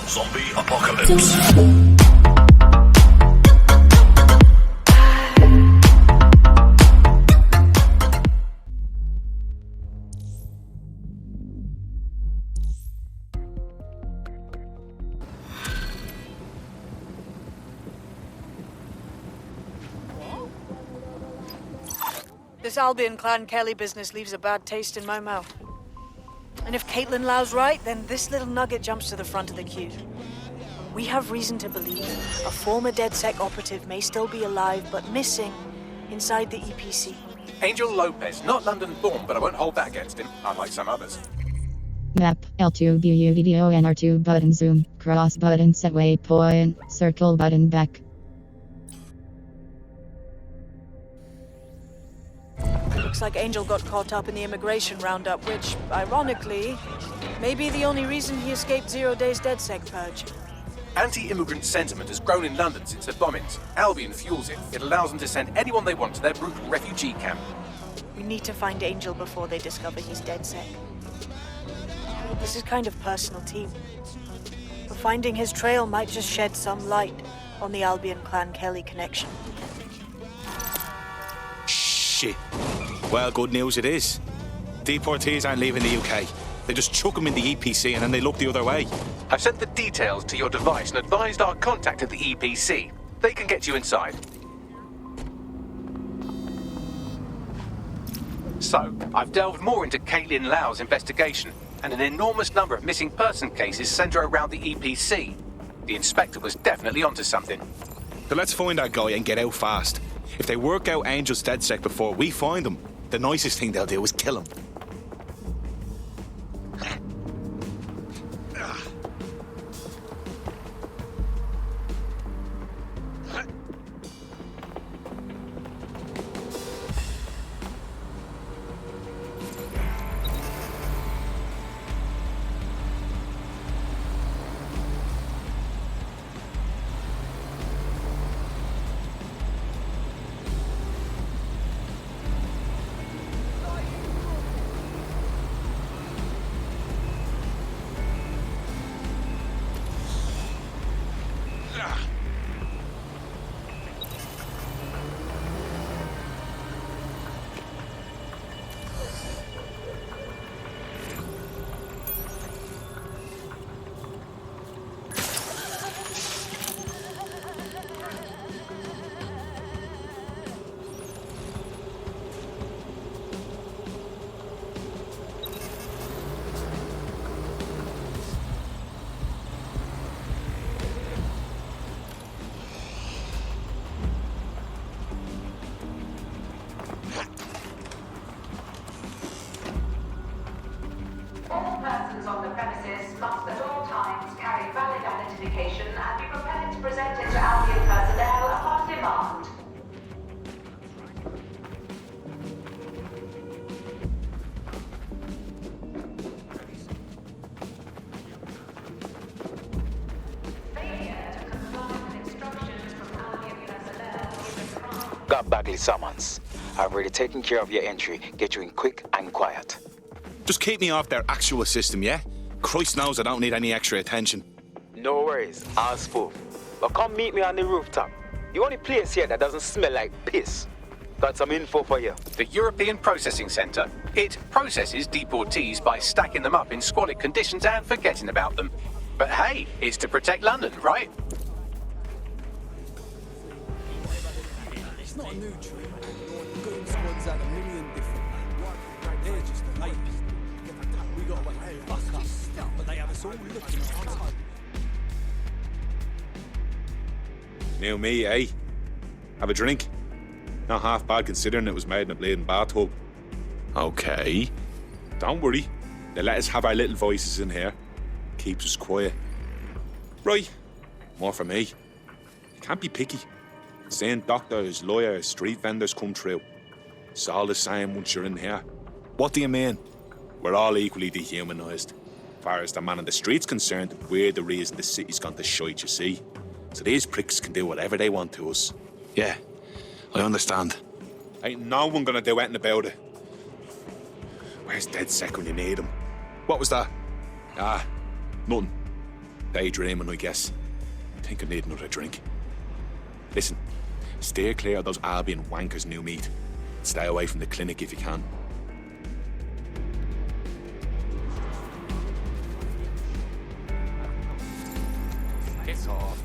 Zombie apocalypse. This Albion clan Kelley business leaves a bad taste in my mouth. And if Caitlin Lau's right, then this little nugget jumps to the front of the queue. We have reason to believe a former DedSec operative may still be alive, but missing inside the EPC. Angel Lopez, not London born, but I won't hold that against him, unlike some others. Map, L2 view video and R2 button zoom, cross button set waypoint, circle button back. Looks like Angel got caught up in the immigration roundup, which, ironically, may be the only reason he escaped 0 days DedSec purge. Anti-immigrant sentiment has grown in London since the bombings. Albion fuels it. It allows them to send anyone they want to their brutal refugee camp. We need to find Angel before they discover he's DedSec. This is kind of personal, team. But finding his trail might just shed some light on the Albion clan Kelley connection. Shit. Well, good news it is. Deportees aren't leaving the UK. They just chuck them in the EPC and then they look the other way. I've sent the details to your device and advised our contact at the EPC. They can get you inside. So, I've delved more into Caitlin Lau's investigation, and an enormous number of missing person cases centre around the EPC. The inspector was definitely onto something. So let's find that guy and get out fast. If they work out Angel's DedSec before we find him, the nicest thing they'll do is kill him. On the premises must at all times carry valid identification and be prepared to present it to Albion personnel upon demand. Failure to comply with instructions from Albion personnel is a crime. Got Bagley summons. I've already taken care of your entry. Get you in quick and quiet. Just keep me off their actual system, yeah? Christ knows I don't need any extra attention. No worries, I'll spoof. But come meet me on the rooftop. The only place here that doesn't smell like piss. Got some info for you. The European Processing Centre. It processes deportees by stacking them up in squalid conditions and forgetting about them. But hey, it's to protect London, right? It's not a new tree. Goon squads had a million different. They're just the latest. We got away fuck up, but they have us all looking at us. New me, eh? Have a drink? Not half bad considering it was made in a bleeding bathtub. Okay. Don't worry. They let us have our little voices in here. Keeps us quiet. Right. More for me. You can't be picky. Seeing doctors, lawyers, street vendors come through. It's all the same once you're in here. What do you mean? We're all equally dehumanised. As far as the man on the street's concerned, we're the reason the city's gone to shite, you see. So these pricks can do whatever they want to us. Yeah, I understand. Ain't no one gonna do anything about it. Where's DedSec when you need him? What was that? Ah, nothing. Daydreaming, I guess. Think I need another drink. Listen, steer clear of those Albion wankers, new meat. Stay away from the clinic if you can. Piss off.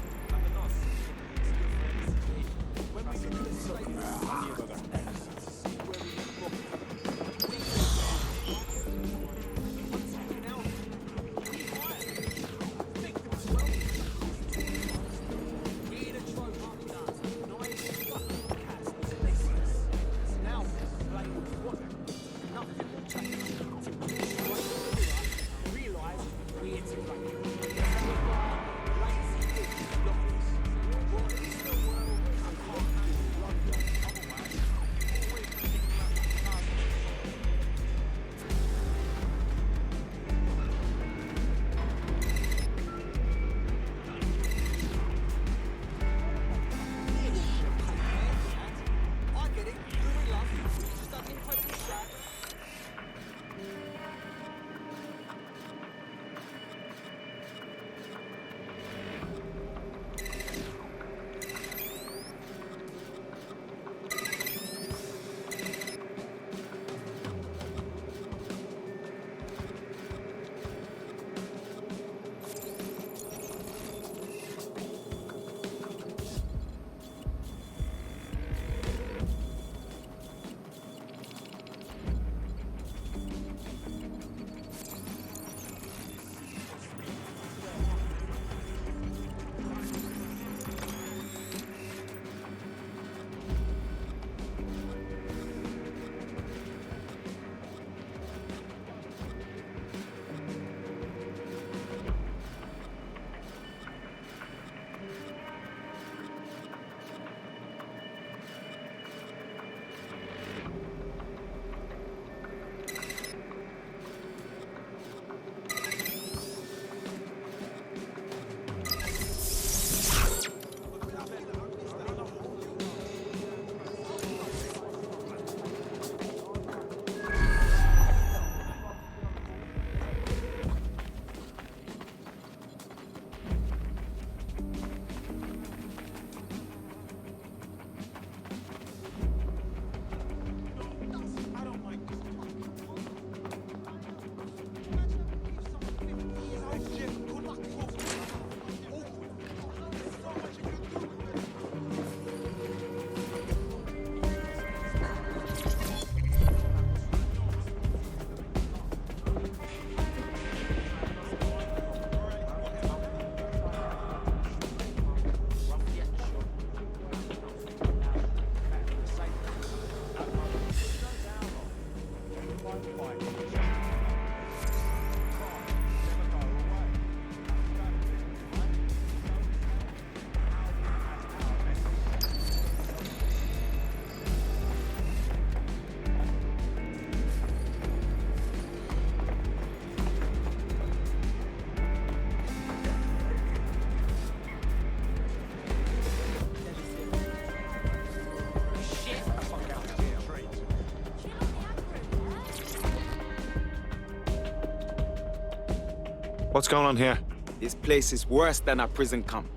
What's going on here? This place is worse than a prison camp.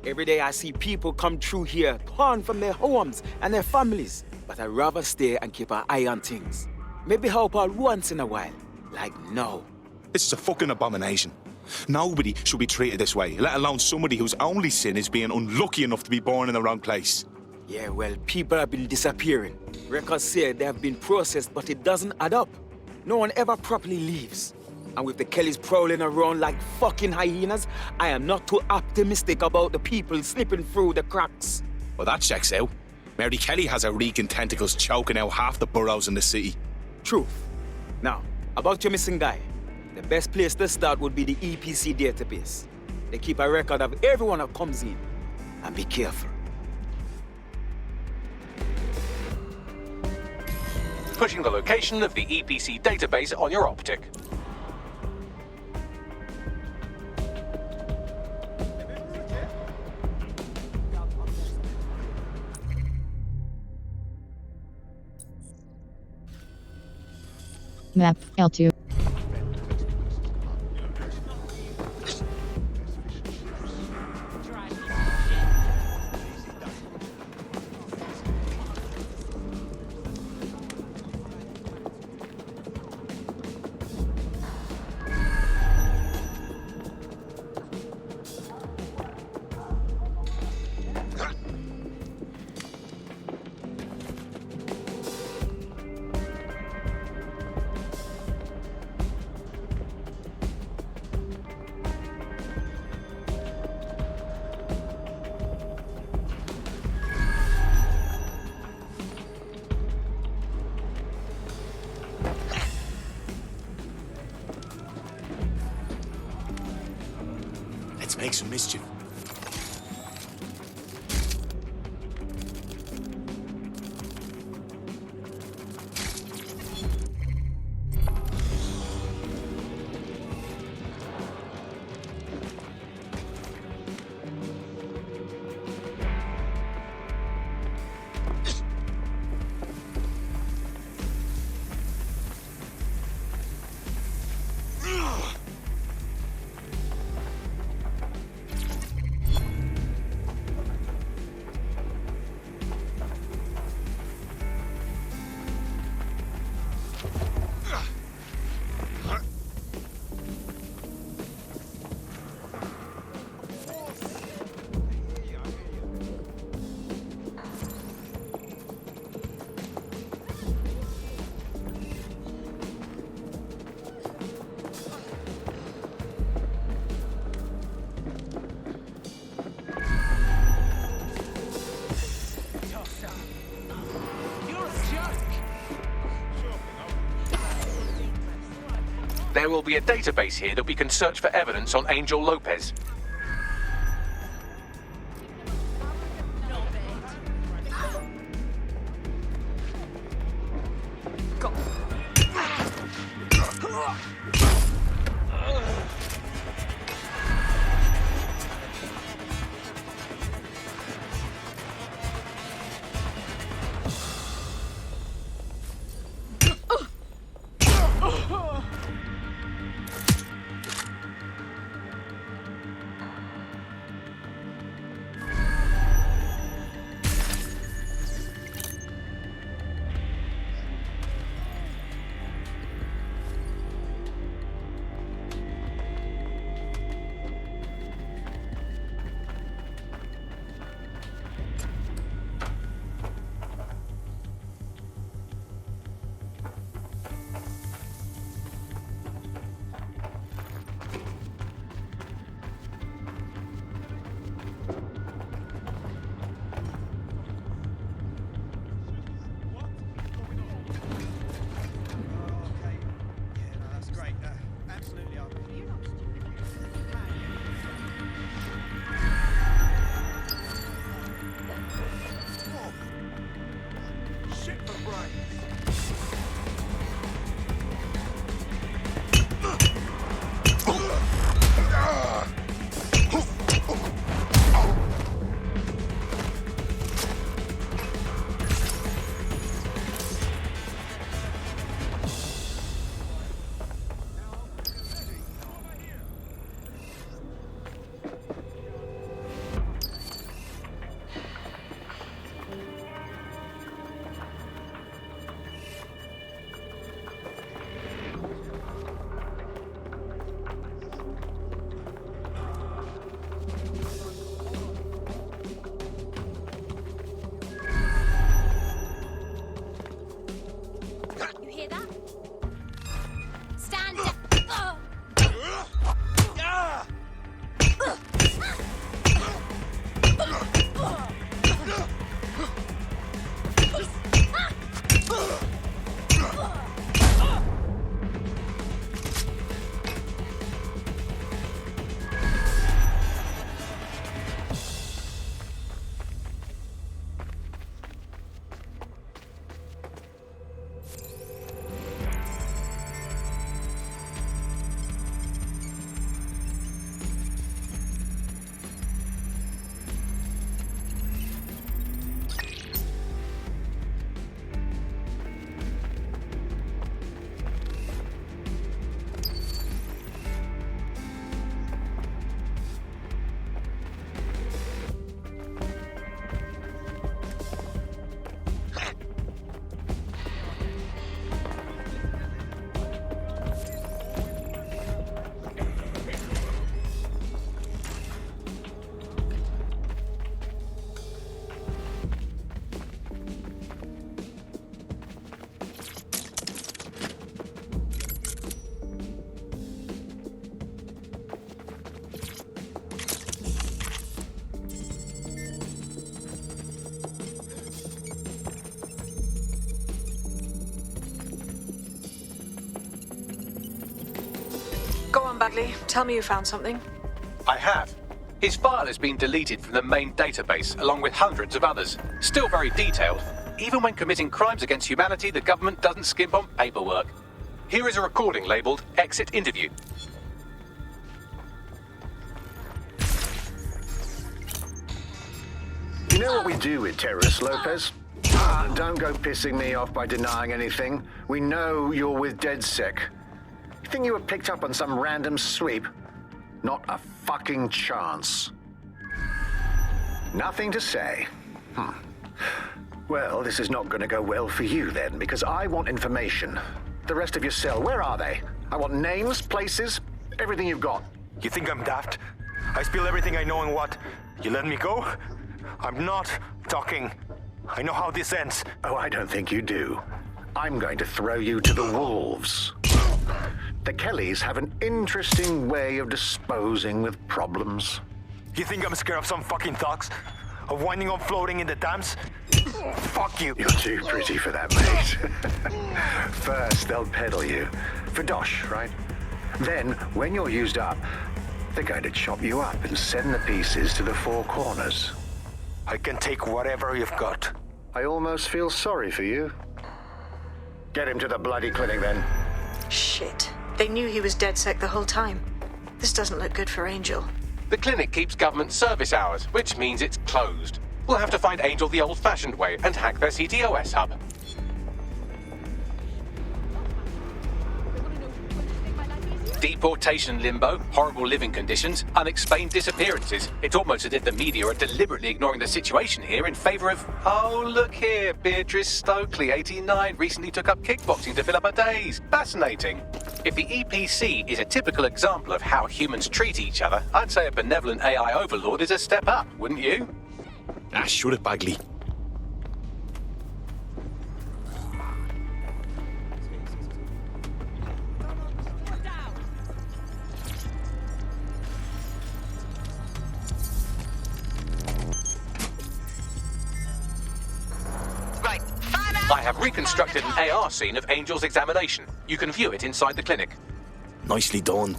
Every day I see people come through here, torn from their homes and their families. But I'd rather stay and keep an eye on things. Maybe help out once in a while. Like now. This is a fucking abomination. Nobody should be treated this way, let alone somebody whose only sin is being unlucky enough to be born in the wrong place. Yeah, well, people have been disappearing. Records say they have been processed, but it doesn't add up. No one ever properly leaves. And with the Kelleys prowling around like fucking hyenas, I am not too optimistic about the people slipping through the cracks. Well, that checks out. Mary Kelley has her reeking tentacles choking out half the boroughs in the city. Truth. Now, about your missing guy. The best place to start would be the EPC database. They keep a record of everyone that comes in. And be careful. Pushing the location of the EPC database on your optic. Map L2. make some mischief. There will be a database here that we can search for evidence on Angel Lopez. Go on, Bagley. Tell me you found something. I have. His file has been deleted from the main database, along with hundreds of others. Still very detailed. Even when committing crimes against humanity, the government doesn't skimp on paperwork. Here is a recording labelled Exit Interview. You know what we do with terrorists, Lopez? Don't go pissing me off by denying anything. We know you're with DedSec. You think you were picked up on some random sweep? Not a fucking chance. Nothing to say. Well, this is not going to go well for you then, because I want information. The rest of your cell, where are they? I want names, places, everything you've got. You think I'm daft? I spill everything I know and what? You let me go? I'm not talking. I know how this ends. Oh, I don't think you do. I'm going to throw you to the wolves. The Kelleys have an interesting way of disposing with problems. You think I'm scared of some fucking thugs? Of winding up floating in the dams? Fuck you. You're too pretty for that, mate. First, they'll peddle you. For dosh, right? Then, when you're used up, they're going to chop you up and send the pieces to the four corners. I can take whatever you've got. I almost feel sorry for you. Get him to the bloody clinic, then. Shit. They knew he was DedSec the whole time. This doesn't look good for Angel. The clinic keeps government service hours, which means it's closed. We'll have to find Angel the old-fashioned way and hack their CTOS hub. Deportation limbo, horrible living conditions, unexplained disappearances. It's almost as if the media are deliberately ignoring the situation here in favor of... Oh, look here, Beatrice Stokely, 89, recently took up kickboxing to fill up her days. Fascinating. If the EPC is a typical example of how humans treat each other, I'd say a benevolent AI overlord is a step up, wouldn't you? Shut it, Bagley. I have reconstructed an AR scene of Angel's examination. You can view it inside the clinic. Nicely done.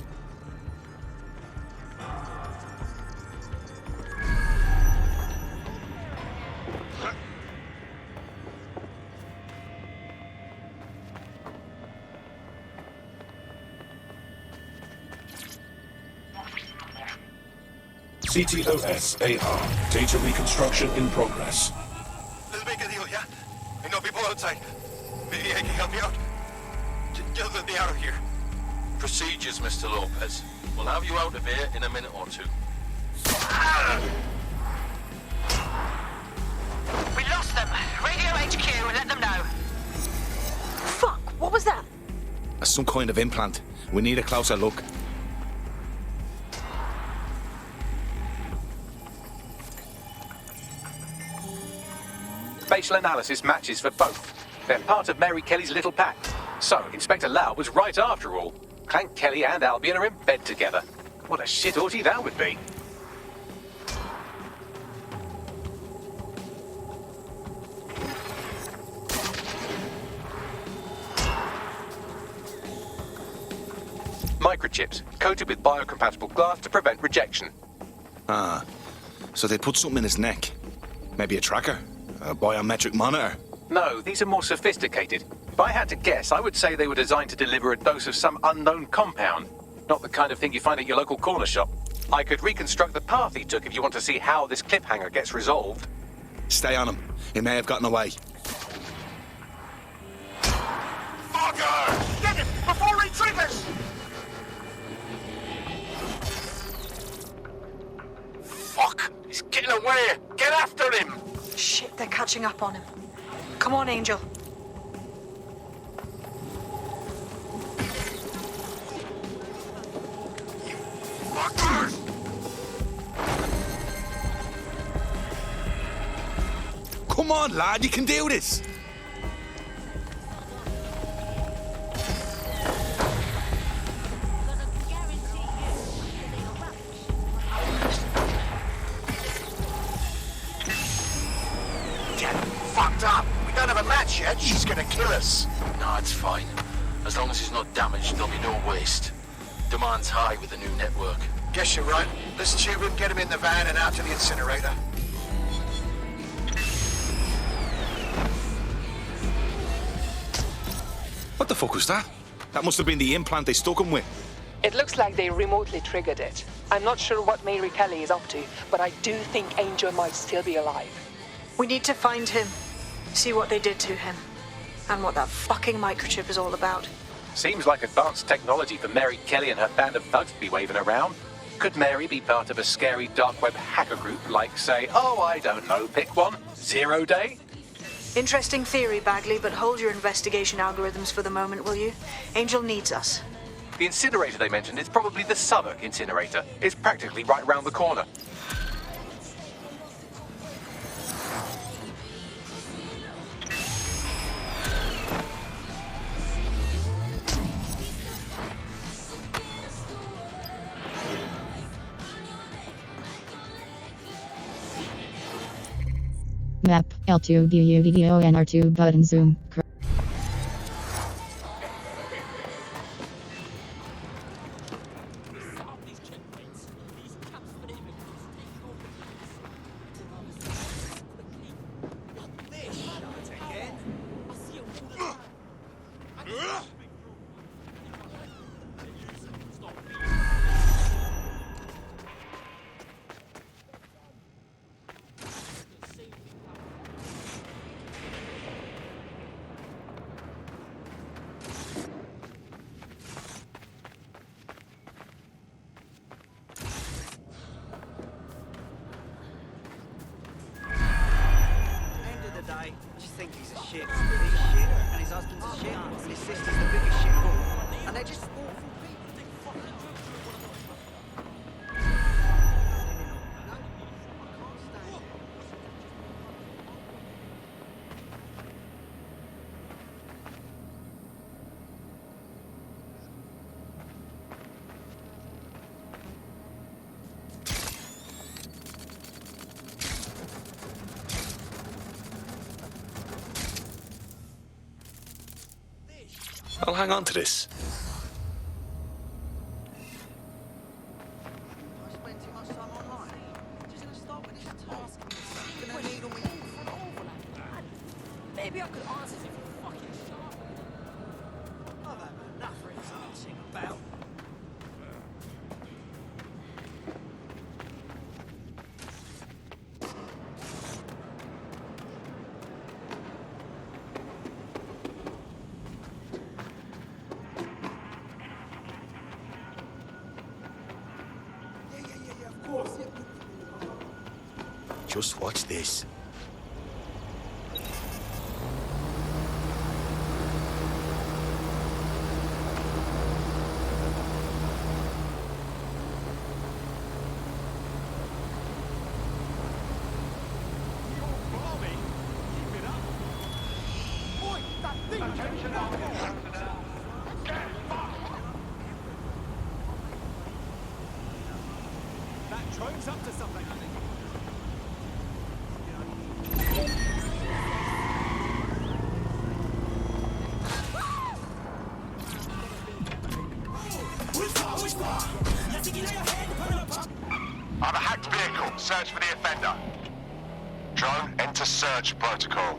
CTOS AR. Data reconstruction in progress. Let's make a deal, yeah? I know people outside. Maybe I can help you out. Just let me out of here. Procedures, Mr. Lopez. We'll have you out of here in a minute or two. We lost them. Radio HQ and let them know. Fuck, what was that? Some kind of implant. We need a closer look. Facial analysis matches for both. They're part of Mary Kelley's little pack. So, Inspector Lau was right after all. Clank Kelley and Albion are in bed together. What a shit orgy that would be. Microchips, coated with biocompatible glass to prevent rejection. Ah, so they put something in his neck. Maybe a tracker? A biometric monitor? No, these are more sophisticated. If I had to guess, I would say they were designed to deliver a dose of some unknown compound. Not the kind of thing you find at your local corner shop. I could reconstruct the path he took if you want to see how this cliffhanger gets resolved. Stay on him. He may have gotten away. Fucker! Get him before he triggers! Fuck! He's getting away! Get after him! Shit, they're catching up on him. Come on, Angel. Fuckers! Come on, lad, you can do this! Up. We don't have a match yet. She's gonna kill us. No, it's fine. As long as he's not damaged, there'll be no waste. Demand's high with the new network. Guess you're right. Let's tube him, get him in the van and out to the incinerator. What the fuck was that? That must have been the implant they stuck him with. It looks like they remotely triggered it. I'm not sure what Mary Kelley is up to, but I do think Angel might still be alive. We need to find him, see what they did to him, and what that fucking microchip is all about. Seems like advanced technology for Mary Kelley and her band of thugs to be waving around. Could Mary be part of a scary dark web hacker group like, say, oh, I don't know, pick one, 0 Day? Interesting theory, Bagley, but hold your investigation algorithms for the moment, will you? Angel needs us. The incinerator they mentioned is probably the Southwark incinerator. It's practically right round the corner. Map, L2, BU, video, and R2 button zoom. I just think he's a shit. He's shit, and his husband's a shit, and his sister's the biggest shitball. And they're just awful people. I'll hang on to this. Maybe I could answer if you're fucking sharp. I've had enough for it to sing about. Just watch this. That drone's up to something, I think. I have a hacked vehicle. Search for the offender. Drone, enter search protocol.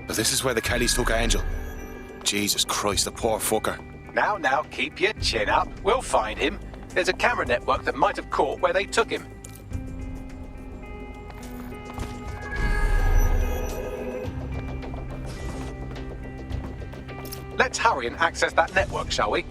But this is where the Kelleys took Angel. Jesus Christ, the poor fucker. Now, keep your chin up. We'll find him. There's a camera network that might have caught where they took him. Let's hurry and access that network, shall we?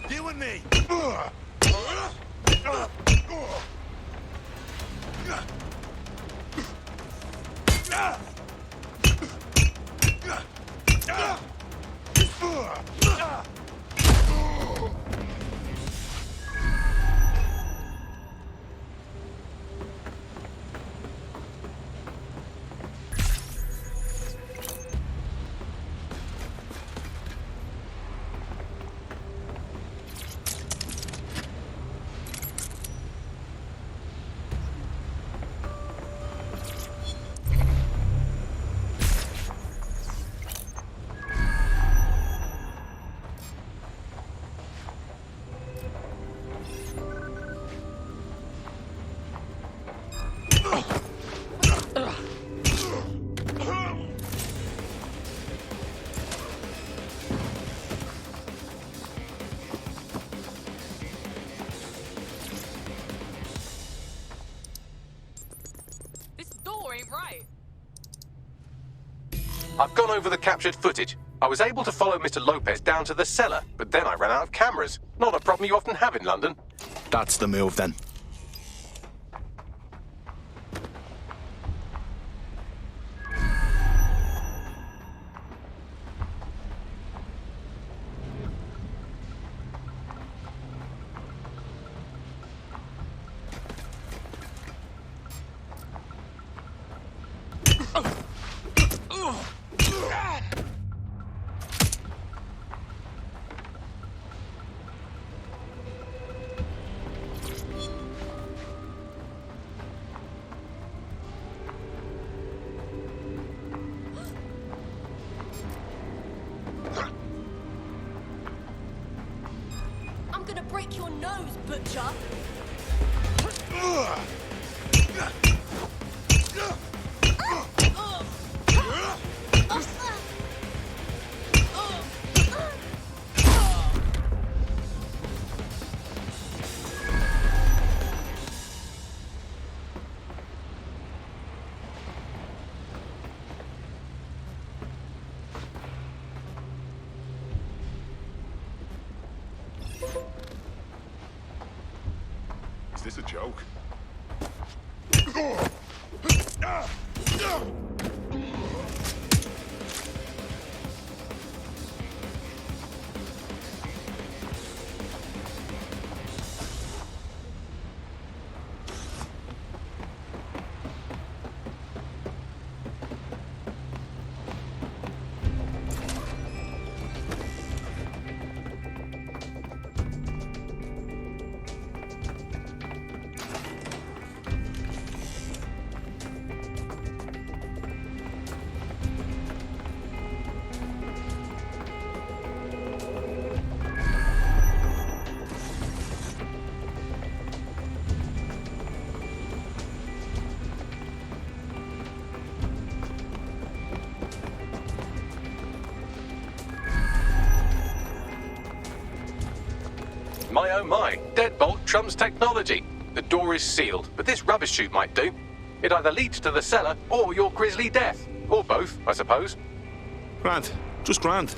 You and me! I've gone over the captured footage. I was able to follow Mr. Lopez down to the cellar, but then I ran out of cameras. Not a problem you often have in London. That's the move, then. Break your nose, butcher! Is this a joke? My oh my, deadbolt trumps technology. The door is sealed, but this rubbish chute might do. It either leads to the cellar or your grisly death. Or both, I suppose. Grant, just Grant.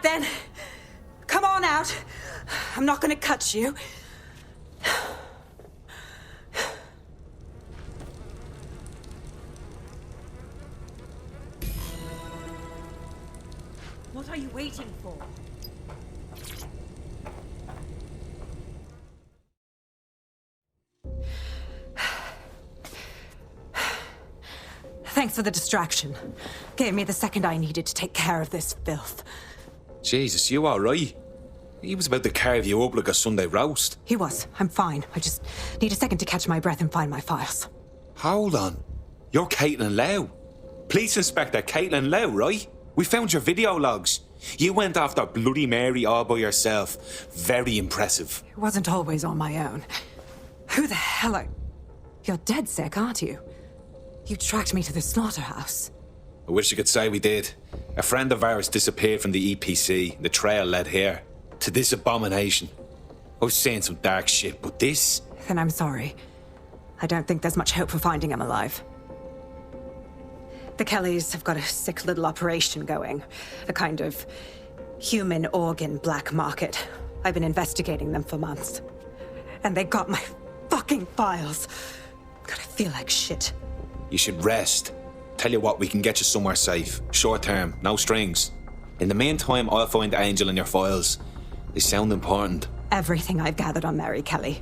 then. Come on out. I'm not gonna cut you. What are you waiting for? Thanks for the distraction. Gave me the second I needed to take care of this filth. Jesus, you alright? He was about to carve you up like a Sunday roast. He was. I'm fine. I just need a second to catch my breath and find my files. Hold on. You're Caitlin Lau. Police Inspector Caitlin Lau, right? We found your video logs. You went after Bloody Mary all by yourself. Very impressive. It wasn't always on my own. Who the hell are... You're dead sick, aren't you? You tracked me to the slaughterhouse. I wish I could say we did. A friend of ours disappeared from the EPC. The trail led here. To this abomination. I was saying some dark shit, but this... Then I'm sorry. I don't think there's much hope for finding him alive. The Kelleys have got a sick little operation going. A kind of human organ black market. I've been investigating them for months. And they got my fucking files. God, I feel like shit. You should rest. Tell you what, we can get you somewhere safe. Short term, no strings. In the meantime, I'll find Angel in your files. They sound important. Everything I've gathered on Mary Kelley.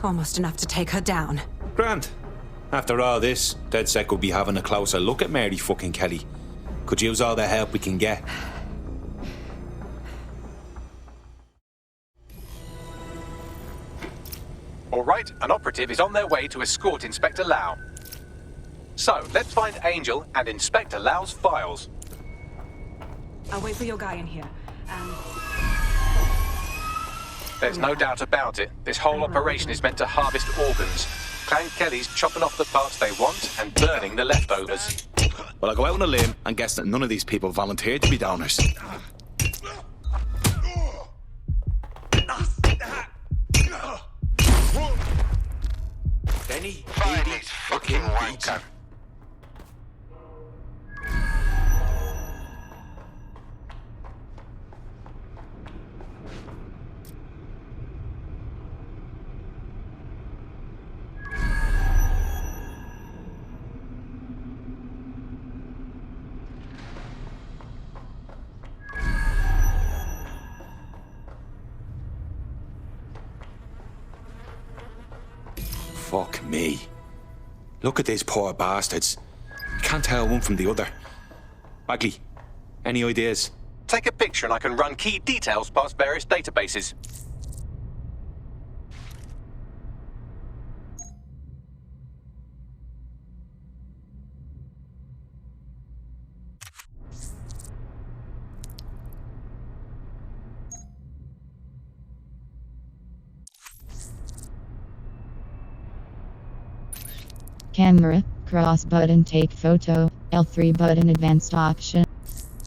Almost enough to take her down. Brandt. After all this, DedSec will be having a closer look at Mary fucking Kelley. Could use all the help we can get. All right, an operative is on their way to escort Inspector Lau. So, let's find Angel and Inspector Lau's files. I'll wait for your guy in here. There's no doubt about it. This whole operation is meant to harvest organs. Clan Kelley's chopping off the parts they want and burning the leftovers. Well, I'll go out on a limb and guess that none of these people volunteered to be donors. Benny, find this fucking wanker. Fuck me. Look at these poor bastards. You can't tell one from the other. Bagley, any ideas? Take a picture and I can run key details past various databases. Camera, cross button take photo, L3 button advanced option.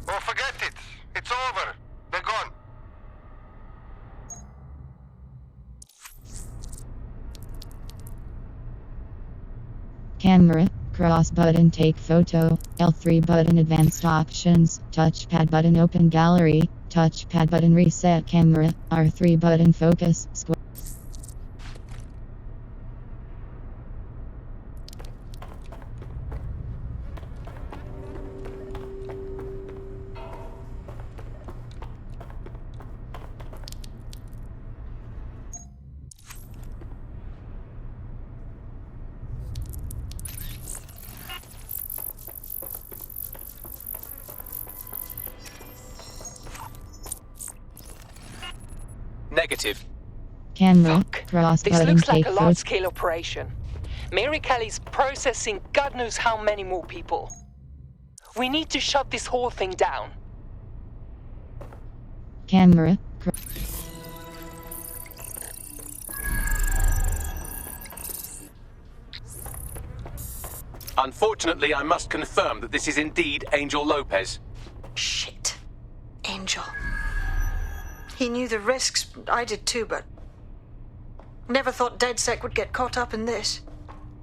Oh, forget it. It's over. They're gone. Camera, cross button take photo, L3 button advanced options, touchpad button open gallery, touchpad button reset camera, R3 button focus, square. Negative. Camera, cross This button looks like take a photo. large-scale operation. Mary Kelley's processing God knows how many more people. We need to shut this whole thing down. Camera, Unfortunately, I must confirm that this is indeed Angel Lopez. Shit. Angel. He knew the risks. I did too, but... Never thought DedSec would get caught up in this.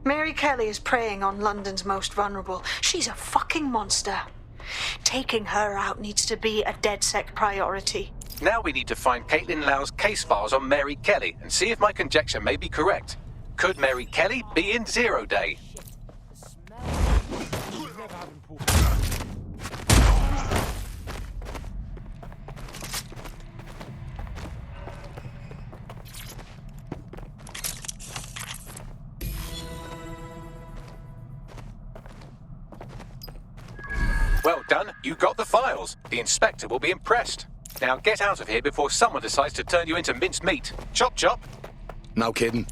Mary Kelley is preying on London's most vulnerable. She's a fucking monster. Taking her out needs to be a DedSec priority. Now we need to find Caitlin Lau's case files on Mary Kelley and see if my conjecture may be correct. Could Mary Kelley be in Zero Day? Well done, you got the files. The inspector will be impressed. Now get out of here before someone decides to turn you into minced meat. Chop chop. No kidding.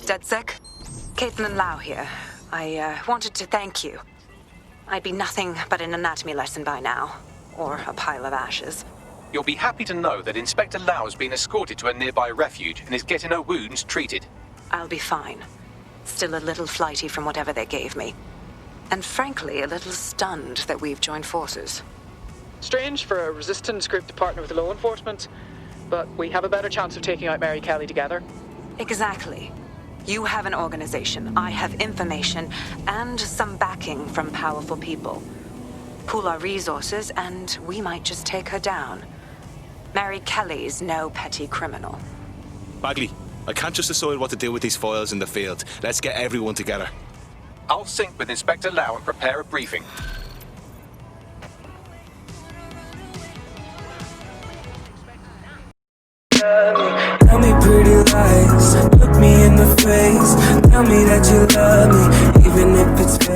DedSec? Caitlin Lau here. I wanted to thank you. I'd be nothing but an anatomy lesson by now. Or a pile of ashes. You'll be happy to know that Inspector Lau has been escorted to a nearby refuge and is getting her wounds treated. I'll be fine. Still a little flighty from whatever they gave me. And frankly, a little stunned that we've joined forces. Strange for a resistance group to partner with law enforcement, but we have a better chance of taking out Mary Kelley together. Exactly. You have an organization, I have information, and some backing from powerful people. Pool our resources, and we might just take her down. Mary Kelley's no petty criminal. Bagley, I can't just decide what to do with these files in the field. Let's get everyone together. I'll sync with Inspector Lau and prepare a briefing. Tell me pretty lies, look me in the face. Tell me that you love me, even if it's fake.